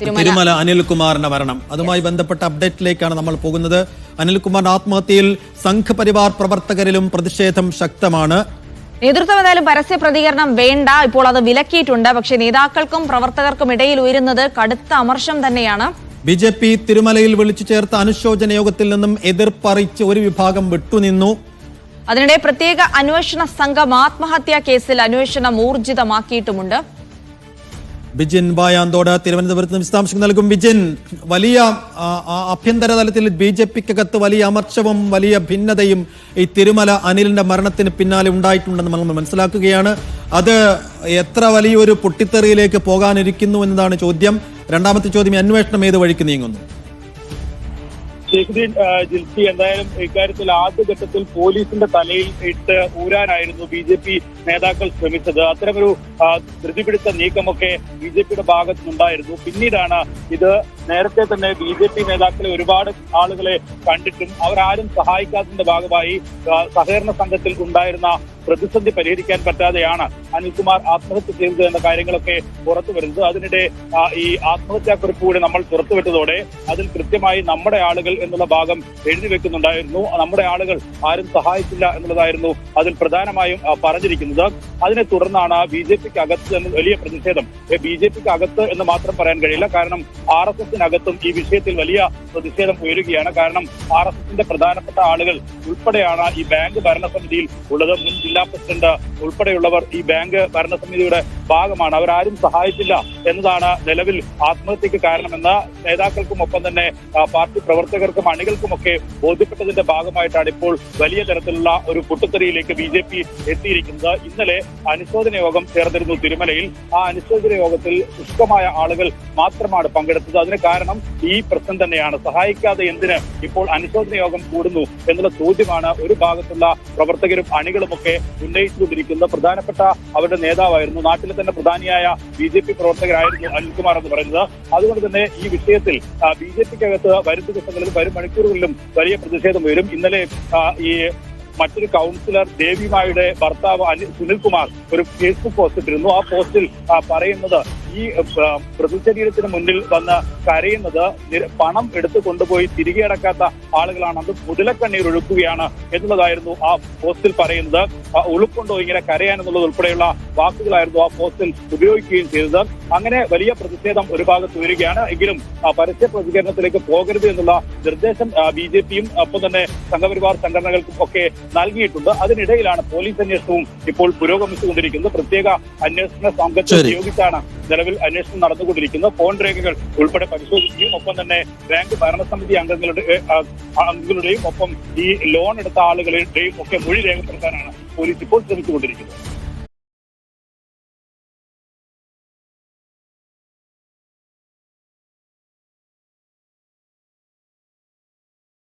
തിരുമല അനിൽകുമാറിന്റെ മരണം, അതുമായി ബന്ധപ്പെട്ട അപ്ഡേറ്റിലേക്കാണ് നമ്മൾ പോകുന്നത്. അനിൽകുമാറിന്റെ ആത്മഹത്യയിൽ സംഘപരിവാർ പ്രവർത്തകരിലും പ്രതിഷേധം ശക്തമാണ്. നേതൃത്വം ഏതായാലും പരസ്യ പ്രതികരണം വേണ്ട, ഇപ്പോൾ അത് വിലക്കിയിട്ടുണ്ട്. പക്ഷേ നേതാക്കൾക്കും പ്രവർത്തകർക്കും ഇടയിൽ ഉയരുന്നത് കടുത്ത അമർഷം തന്നെയാണ്. BJP തിരുമലയിൽ വിളിച്ചു ചേർത്ത അനുശോചന യോഗത്തിൽ നിന്നും എതിർപ്പറിയിച്ച് ഒരു വിഭാഗം വിട്ടുനിന്നു. അതിനിടെ പ്രത്യേക അന്വേഷണ സംഘം ആത്മഹത്യാ കേസിൽ അന്വേഷണം ഊർജിതമാക്കിയിട്ടുമുണ്ട്. ബിജിൻ വായാന്തോട് തിരുവനന്തപുരത്ത് വിശദാംശങ്ങൾ നൽകും. ബിജിൻ, വലിയ ആഭ്യന്തര തലത്തിൽ BJPക്കകത്ത് വലിയ അമർഷവും വലിയ ഭിന്നതയും ഈ തിരുമല അനിലിന്റെ മരണത്തിന് പിന്നാലെ ഉണ്ടായിട്ടുണ്ടെന്ന് നമ്മൾ മനസ്സിലാക്കുകയാണ്. അത് എത്ര വലിയൊരു പൊട്ടിത്തെറിയിലേക്ക് പോകാനിരിക്കുന്നു എന്നതാണ് ചോദ്യം. രണ്ടാമത്തെ ചോദ്യം, അന്വേഷണം ഏത് വഴിക്ക് നീങ്ങുന്നു? ജിൽസി, എന്തായാലും ഇക്കാര്യത്തിൽ ആദ്യഘട്ടത്തിൽ പോലീസിന്റെ തലയിൽ ഇട്ട് ഊരാനായിരുന്നു BJP നേതാക്കൾ ശ്രമിച്ചത്. അത്തരമൊരു ധൃതിപിടിച്ച നീക്കമൊക്കെ BJPയുടെ ഭാഗത്തുനിന്നുണ്ടായിരുന്നു. പിന്നീടാണ് ഇത് നേരത്തെ തന്നെ BJP നേതാക്കളെ ഒരുപാട് ആളുകളെ കണ്ടിട്ടും അവരാരും സഹായിക്കാത്തതിന്റെ ഭാഗമായി സഹകരണ സംഘത്തിൽ ഉണ്ടായിരുന്ന പ്രതിസന്ധി പരിഹരിക്കാൻ പറ്റാതെയാണ് അനിൽകുമാർ ആത്മഹത്യ ചെയ്തത് എന്ന കാര്യങ്ങളൊക്കെ പുറത്തു വരുന്നത്. അതിനിടെ ഈ ആത്മഹത്യാക്കുറിപ്പ് കൂടി നമ്മൾ പുറത്തുവിട്ടതോടെ അതിൽ കൃത്യമായി നമ്മുടെ ആളുകൾ എന്നുള്ള ഭാഗം എഴുതി വെക്കുന്നുണ്ടായിരുന്നു. നമ്മുടെ ആളുകൾ ആരും സഹായിച്ചില്ല എന്നുള്ളതായിരുന്നു അതിൽ പ്രധാനമായും പറഞ്ഞിരിക്കുന്നത്. അതിനെ തുടർന്നാണ് BJPക്ക് അകത്ത് എന്ന് വലിയ പ്രതിഷേധം. BJPക്ക് അകത്ത് എന്ന് മാത്രം പറയാൻ കഴിയില്ല, കാരണം RSSനകത്തും ഈ വിഷയത്തിൽ വലിയ പ്രതിഷേധം ഉയരുകയാണ്. കാരണം RSSന്റെ പ്രധാനപ്പെട്ട ആളുകൾ ഉൾപ്പെടെയാണ് ഈ ബാങ്ക് ഭരണസമിതിയിൽ ഉള്ളത്. മുൻ ജില്ലാ പ്രസിഡന്റ് ഉൾപ്പെടെയുള്ളവർ ഈ ബാങ്ക് ഭരണസമിതിയുടെ ഭാഗമാണ്. അവരാരും സഹായിച്ചില്ല എന്നതാണ് നിലവിൽ ആത്മഹത്യക്ക് കാരണമെന്ന് നേതാക്കൾക്കും ഒപ്പം തന്നെ പാർട്ടി പ്രവർത്തകർക്കും അണികൾക്കുമൊക്കെ ബോധ്യപ്പെട്ടതിന്റെ ഭാഗമായിട്ടാണ് ഇപ്പോൾ വലിയ തരത്തിലുള്ള ഒരു പൊട്ടിത്തെറിയിലേക്ക് BJP എത്തിയിരിക്കുന്നത്. ഇന്നലെ അനുശോചന യോഗം ചേർന്നിരുന്നു തിരുമലയിൽ. ആ അനുശോചന യോഗത്തിൽ ശുഷ്കമായ ആളുകൾ മാത്രമാണ് പങ്കെടുത്തത്. അതിന് കാരണം ഈ പ്രശ്നം തന്നെയാണ്. സഹായിക്കാതെ എന്തിന് ഇപ്പോൾ അനുശോചന യോഗം കൂടുന്നു എന്നുള്ള ചോദ്യമാണ് ഒരു ഭാഗത്തുള്ള പ്രവർത്തകരും അണികളുമൊക്കെ ഉന്നയിച്ചുകൊണ്ടിരിക്കുന്നത്. പ്രധാനപ്പെട്ട അവരുടെ നേതാവായിരുന്നു, നാട്ടിലെ തന്നെ പ്രധാനിയായ BJP പ്രവർത്തകരായിരുന്നു അനിൽകുമാർ എന്ന് പറയുന്നത്. അതുകൊണ്ട് തന്നെ ഈ വിഷയത്തിൽ BJPക്കകത്ത് വരും ദിവസങ്ങളിലും വരും മണിക്കൂറുകളിലും വലിയ പ്രതിഷേധം വരും. ഇന്നലെ ഈ മറ്റൊരു കൗൺസിലർ ദേവിമായുടെ ഭർത്താവ് സുനിൽകുമാർ ഒരു ഫേസ്ബുക്ക് പോസ്റ്റ് ഇട്ടിരുന്നു. ആ പോസ്റ്റിൽ പറയുന്നത് ഈ പ്രതിശരീരത്തിന് മുന്നിൽ വന്ന് കരയുന്നത് പണം എടുത്തു കൊണ്ടുപോയി തിരികെ അടക്കാത്ത ആളുകളാണ്, അത് മുതലക്കണ്ണീർ ഒഴുക്കുകയാണ് എന്നുള്ളതായിരുന്നു ആ പോസ്റ്റിൽ പറയുന്നത്. ഉളുപ്പുണ്ടോ ഇങ്ങനെ കരയാൻ എന്നുള്ളത് ഉൾപ്പെടെയുള്ള വാക്കുകളായിരുന്നു ആ പോസ്റ്റിൽ ഉപയോഗിക്കുകയും ചെയ്തത്. അങ്ങനെ വലിയ പ്രതിഷേധം ഒരു ഭാഗത്ത് വരികയാണ്. എങ്കിലും പരസ്യ പ്രതികരണത്തിലേക്ക് പോകരുത് എന്നുള്ള നിർദ്ദേശം BJPയും ഒപ്പം തന്നെ സംഘപരിവാർ സംഘടനകൾക്കും ഒക്കെ നൽകിയിട്ടുണ്ട്. അതിനിടയിലാണ് പോലീസ് അന്വേഷണവും ഇപ്പോൾ പുരോഗമിച്ചുകൊണ്ടിരിക്കുന്നത്. പ്രത്യേക അന്വേഷണ സംഘത്തെ നിയോഗിച്ചാണ് നിലവിൽ അന്വേഷണം നടന്നുകൊണ്ടിരിക്കുന്നത്. ഫോൺ രേഖകൾ ഉൾപ്പെടെ പരിശോധിക്കുകയും ഒപ്പം തന്നെ ബാങ്ക് ഭരണസമിതി അംഗങ്ങളുടെയും ഒപ്പം ഈ ലോൺ എടുത്ത ആളുകളുടെയും ഒക്കെ മൊഴി രേഖപ്പെടുത്താനാണ് പോലീസ് ഇപ്പോൾ ശ്രമിച്ചുകൊണ്ടിരിക്കുന്നത്.